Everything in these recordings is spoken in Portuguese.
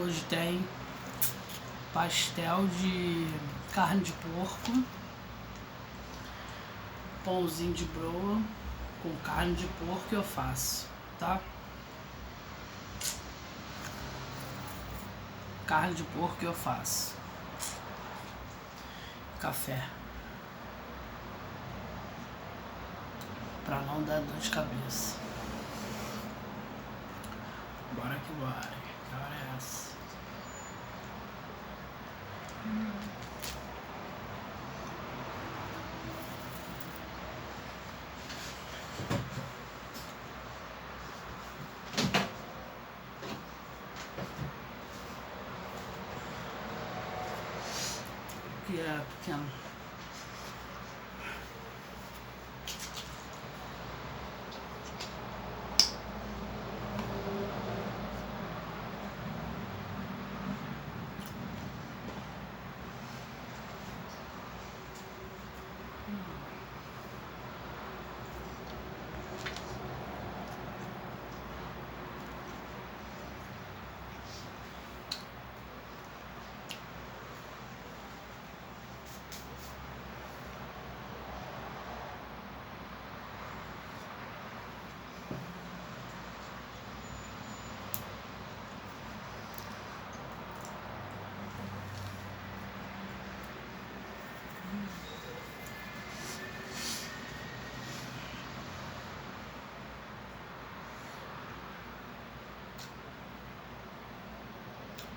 Hoje tem pastel de carne de porco, pãozinho de broa com carne de porco e alface, tá? Carne de porco e alface. Café. Pra não dar dor de cabeça. Bora que bora. Que hora é essa? Que é pequeno.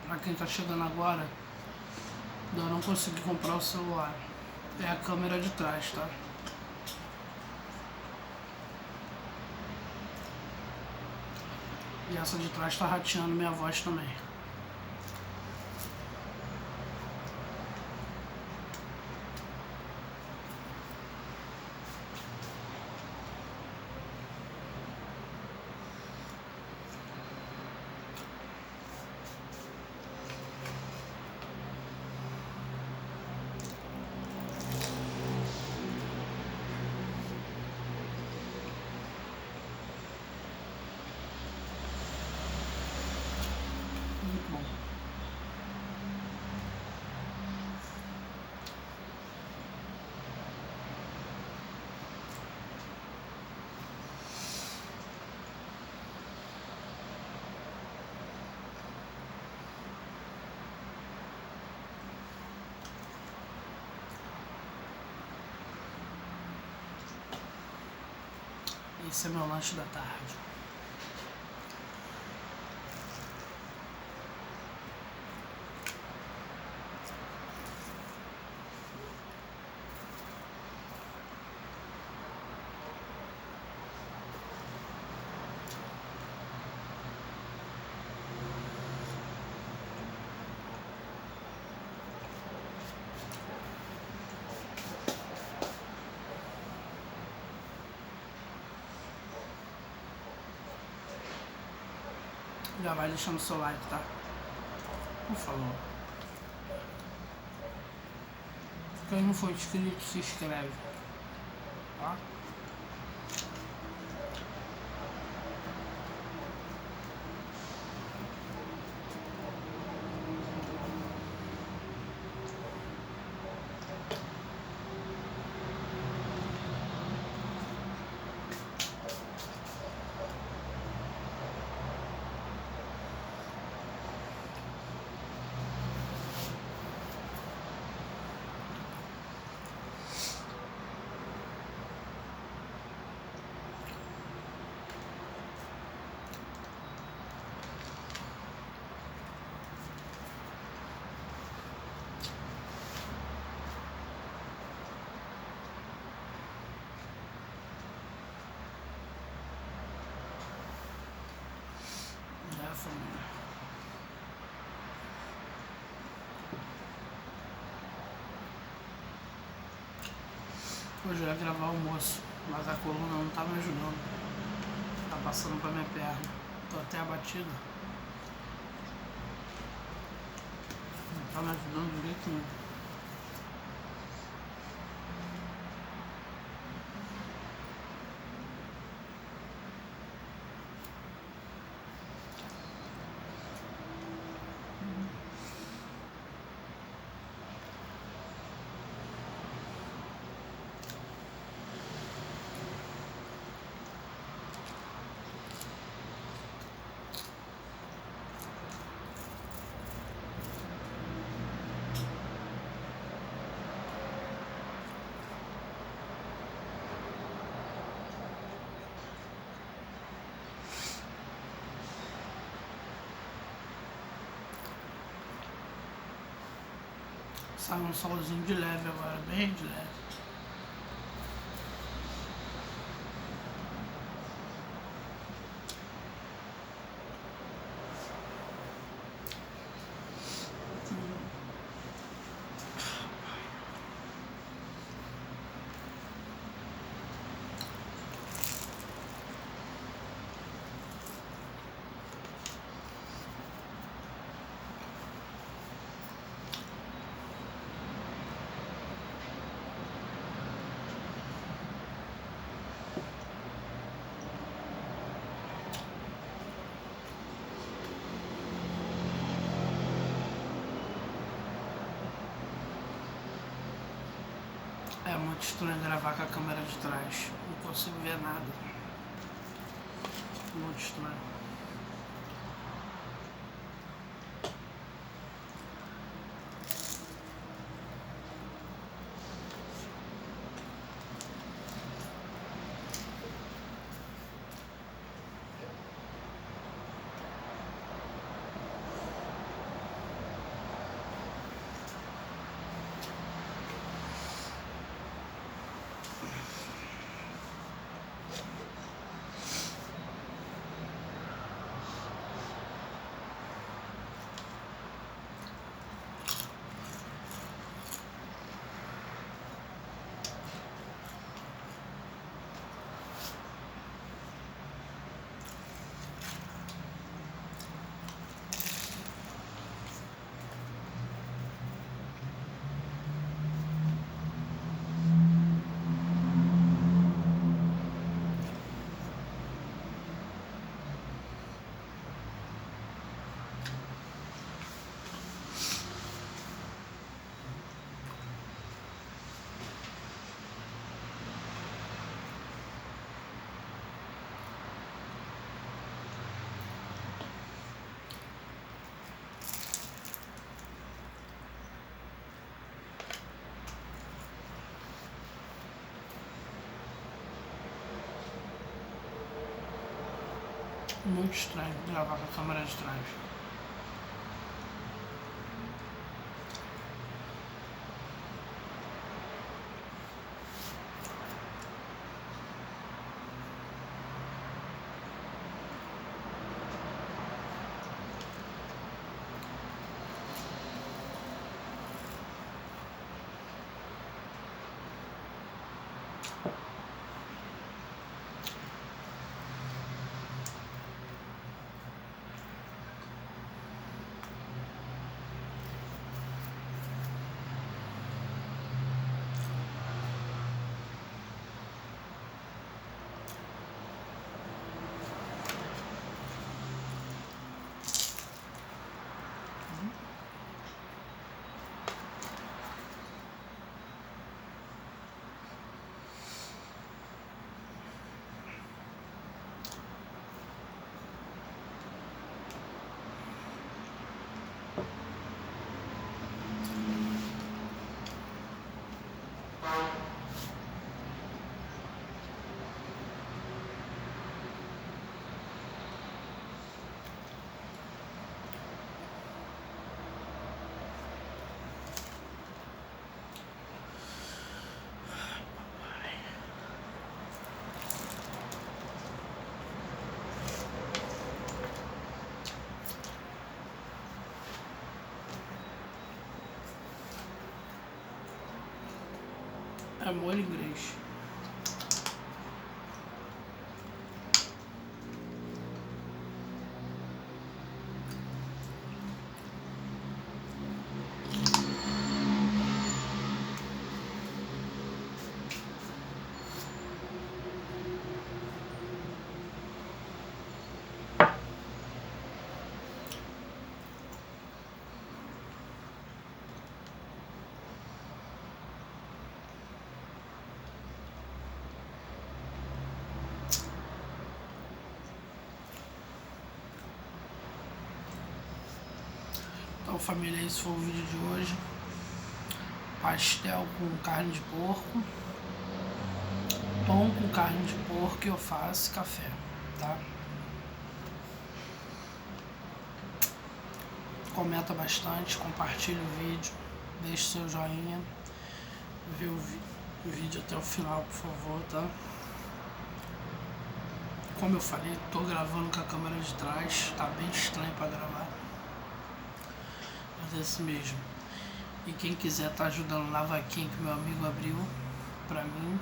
Pra quem tá chegando agora, eu não consegui comprar o celular. É a câmera de trás, tá? E essa de trás tá rateando minha voz também. Muito bom. Esse é meu lanche da tarde. Já vai deixando o seu like, tá? Por favor. Quem não for inscrito, se inscreve. Tá? Família. Hoje eu ia gravar o almoço, mas a coluna não tá me ajudando. Tá passando pra minha perna. Tô até abatido. Não tá me ajudando direito nenhum. Saiu um solzinho de leve agora, bem de leve. É muito estranho gravar com a câmera de trás, não consigo ver nada. Muito estranho. Muito estranho gravar com a câmera de trás. É molho inglês. Então, família, esse foi o vídeo de hoje. Pastel com carne de porco, pão com carne de porco e alface e café, tá? Comenta bastante, compartilha o vídeo, Deixe seu joinha. Vê o vídeo até o final, por favor, tá? Como eu falei, tô gravando com a câmera de trás. Tá bem estranho pra gravar. Mas é assim mesmo. E quem quiser tá ajudando na vaquinha que meu amigo abriu pra mim,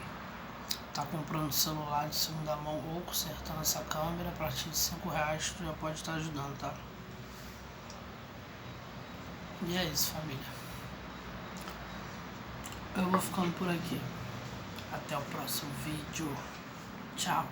tá comprando celular de segunda mão ou consertando essa câmera, a partir de R$5 tu já pode estar ajudando, tá? E é isso, família. Eu vou ficando por aqui. Até o próximo vídeo. Tchau.